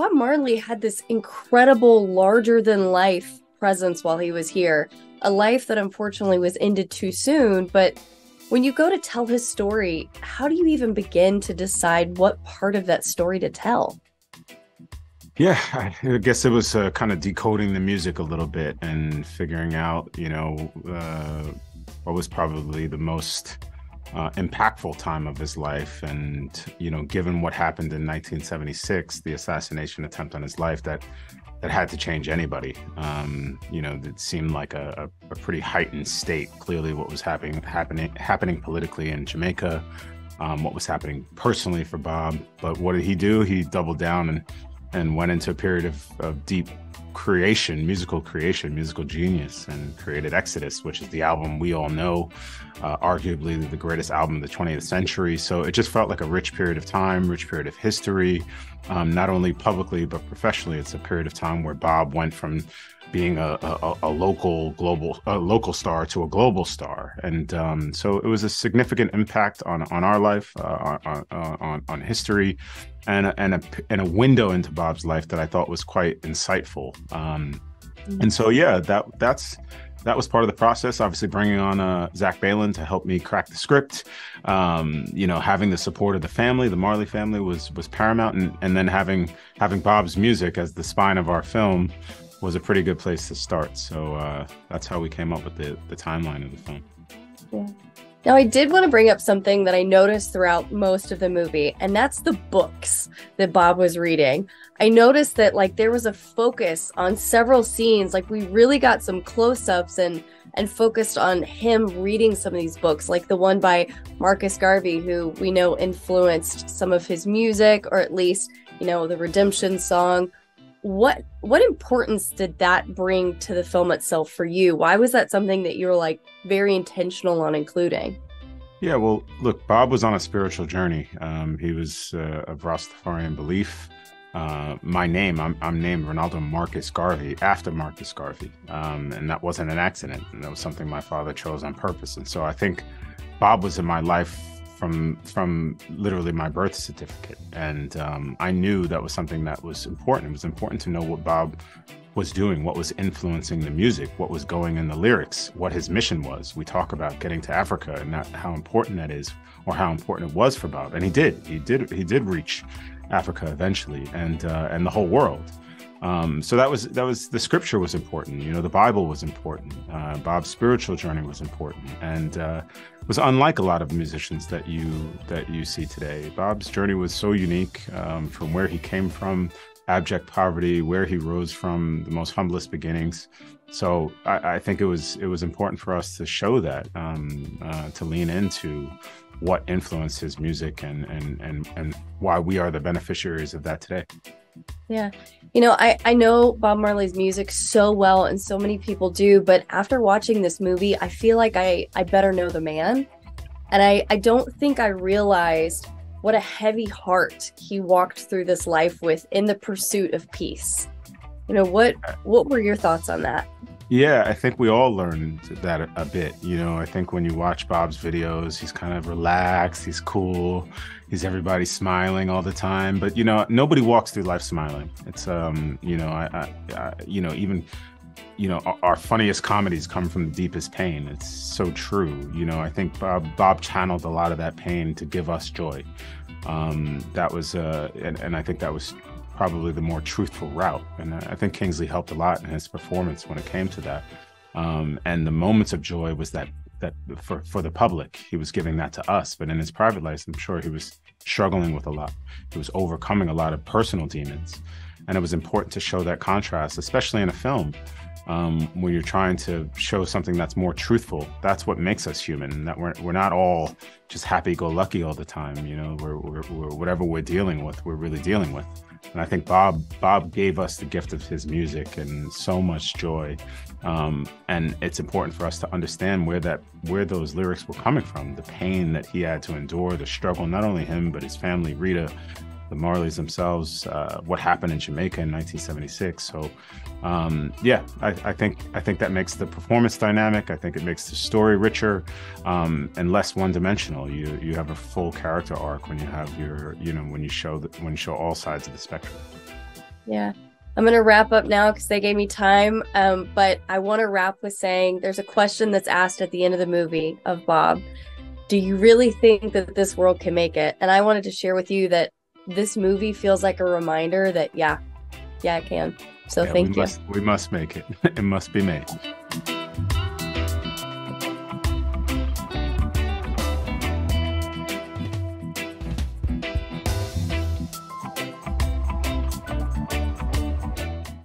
Bob Marley had this incredible larger than life presence while he was here, a life that unfortunately was ended too soon. But when you go to tell his story, how do you even begin to decide what part of that story to tell? Yeah, I guess it was kind of decoding the music a little bit and figuring out, what was probably the most impactful time of his life. And, given what happened in 1976, the assassination attempt on his life, that had to change anybody. It seemed like a pretty heightened state. Clearly, what was happening politically in Jamaica, what was happening personally for Bob. But what did he do? He doubled down and went into a period of deep musical genius, and created Exodus, which is the album we all know, arguably the greatest album of the 20th century. So it just felt like a rich period of time, rich period of history, not only publicly, but professionally. It's a period of time where Bob went from being a local star to a global star. And so it was a significant impact on our life, on history, and a window into Bob's life that I thought was quite insightful. And so, yeah, that was part of the process. Obviously, bringing on Zach Balin to help me crack the script. Having the support of the family, the Marley family, was paramount, and then having Bob's music as the spine of our film was a pretty good place to start. So that's how we came up with the timeline of the film. Yeah. Now, I did want to bring up something that I noticed throughout most of the movie, and that's the books that Bob was reading. I noticed that there was a focus on several scenes, we really got some close-ups and focused on him reading some of these books, like the one by Marcus Garvey, who we know influenced some of his music, or at least, the Redemption song. What importance did that bring to the film itself for you? Why was that something that you were very intentional on including? Yeah, well, look, Bob was on a spiritual journey. He was of Rastafarian belief. My name, I'm named Reinaldo Marcus Garvey after Marcus Garvey, and that wasn't an accident. And that was something my father chose on purpose. And so I think Bob was in my life from literally my birth certificate. And I knew that was something that was important. It was important to know what Bob was doing, what was influencing the music, what was going in the lyrics, what his mission was. We talk about getting to Africa and how important that is, or how important it was for Bob. And he did reach Africa eventually, and the whole world. So that was the scripture was important. The Bible was important. Bob's spiritual journey was important, and was unlike a lot of musicians that you see today. Bob's journey was so unique, from where he came from, abject poverty, where he rose from, the most humblest beginnings. So I think it was important for us to show that, to lean into what influenced his music and why we are the beneficiaries of that today. Yeah. I know Bob Marley's music so well, and so many people do, but after watching this movie, I feel like I better know the man. And I don't think I realized what a heavy heart he walked through this life with in the pursuit of peace. What were your thoughts on that? Yeah, I think we all learned that a bit. I think when you watch Bob's videos, he's kind of relaxed, he's cool, everybody smiling all the time. But nobody walks through life smiling. It's even our funniest comedies come from the deepest pain. It's so true. I think Bob channeled a lot of that pain to give us joy. That was and I think that was probably the more truthful route. And I think Kingsley helped a lot in his performance when it came to that. And the moments of joy was that for the public, he was giving that to us. But in his private life, I'm sure he was struggling with a lot. He was overcoming a lot of personal demons. And it was important to show that contrast, especially in a film. When you're trying to show something that's more truthful, that's what makes us human. That we're not all just happy-go-lucky all the time. We're whatever we're dealing with, we're really dealing with. And I think Bob gave us the gift of his music and so much joy. And it's important for us to understand where those lyrics were coming from, the pain that he had to endure, the struggle, not only him but his family, Rita, the Marleys themselves, what happened in Jamaica in 1976. So I think that makes the performance dynamic. I think it makes the story richer, and less one-dimensional. You have a full character arc when you have when you show all sides of the spectrum. Yeah. I'm going to wrap up now because they gave me time. But I want to wrap with saying there's a question that's asked at the end of the movie of Bob. Do you really think that this world can make it? And I wanted to share with you that this movie feels like a reminder that, yeah, it can. So Yeah, thank you. We must make it. It must be made.